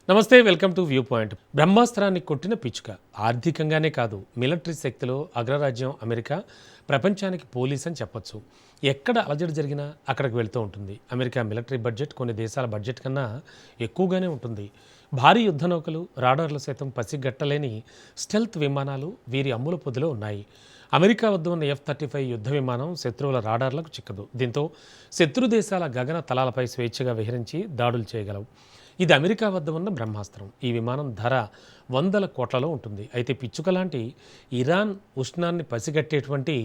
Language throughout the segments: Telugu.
నమస్తే, వెల్కమ్ టు వ్యూ పాయింట్. బ్రహ్మాస్త్రాన్ని కొట్టిన పిచ్చుక ఆర్థికంగానే కాదు, మిలిటరీ శక్తిలో అగ్రరాజ్యం అమెరికా ప్రపంచానికి పోలీస్ అని చెప్పొచ్చు. ఎక్కడ అలజడి జరిగినా అక్కడికి వెళ్తూ ఉంటుంది. అమెరికా మిలిటరీ బడ్జెట్ కొన్ని దేశాల బడ్జెట్ కన్నా ఎక్కువగానే ఉంటుంది. భారీ యుద్ధ నౌకలు, రాడార్లు సైతం పసిగట్టలేని స్టెల్త్ విమానాలు వీరి అమ్ముల పొదిలో ఉన్నాయి. అమెరికా వద్ద ఉన్న F-35 యుద్ధ విమానం శత్రువుల రాడార్లకు చిక్కదు. దీంతో శత్రు దేశాల గగన తలాలపై స్వేచ్ఛగా విహరించి దాడులు చేయగలవు. ఇది అమెరికా వద్ద ఉన్న బ్రహ్మాస్త్రం. ఈ విమానం ధర వందల కోట్లలో ఉంటుంది. అయితే పిచ్చుక లాంటి ఇరాన్ ఉష్ణాన్ని పసిగట్టేటువంటి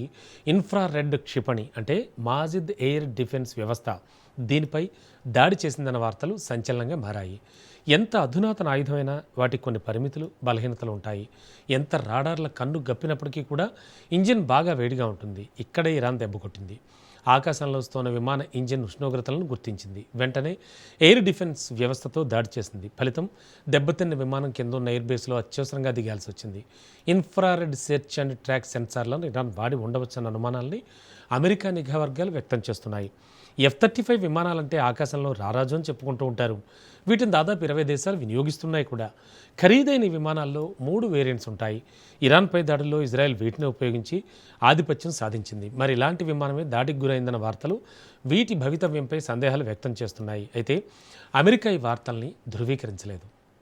ఇన్ఫ్రారెడ్ క్షిపణి అంటే మాజిద్ ఎయిర్ డిఫెన్స్ వ్యవస్థ దీనిపై దాడి చేసిందన్న వార్తలు సంచలనంగా మారాయి. ఎంత అధునాతన ఆయుధమైనా వాటికి కొన్ని పరిమితులు, బలహీనతలు ఉంటాయి. ఎంత రాడార్ల కన్ను గప్పినప్పటికీ కూడా ఇంజిన్ బాగా వేడిగా ఉంటుంది. ఇక్కడే ఇరాన్ దెబ్బకొట్టింది. ఆకాశంలో వస్తున్న విమాన ఇంజిన్ ఉష్ణోగ్రతలను గుర్తించింది. వెంటనే ఎయిర్ డిఫెన్స్ వ్యవస్థతో దాడి చేసింది. ఫలితం దెబ్బతిన్న విమానం కింద ఉన్న ఎయిర్ బేస్లో అత్యవసరంగా దిగాల్సి వచ్చింది. ఇన్ఫ్రారెడ్ సెర్చ్ అండ్ ట్రాక్ సెన్సార్లను ఇరాన్ వాడి ఉండవచ్చన్న అనుమానాల్ని అమెరికా నిఘా వర్గాలు వ్యక్తం చేస్తున్నాయి. F-35 విమానాలంటే ఆకాశంలో రారాజు అని చెప్పుకుంటూ ఉంటారు. వీటిని దాదాపు 20 దేశాలు వినియోగిస్తున్నాయి కూడా. ఖరీదైన విమానాల్లో 3 వేరియంట్స్ ఉంటాయి. ఇరాన్పై దాడుల్లో ఇజ్రాయెల్ వీటిని ఉపయోగించి ఆధిపత్యం సాధించింది. మరి ఇలాంటి విమానమే దాడికి గురైందన్న వార్తలు వీటి భవితవ్యంపై సందేహాలు వ్యక్తం చేస్తున్నాయి. అయితే అమెరికా ఈ వార్తల్ని ధృవీకరించలేదు.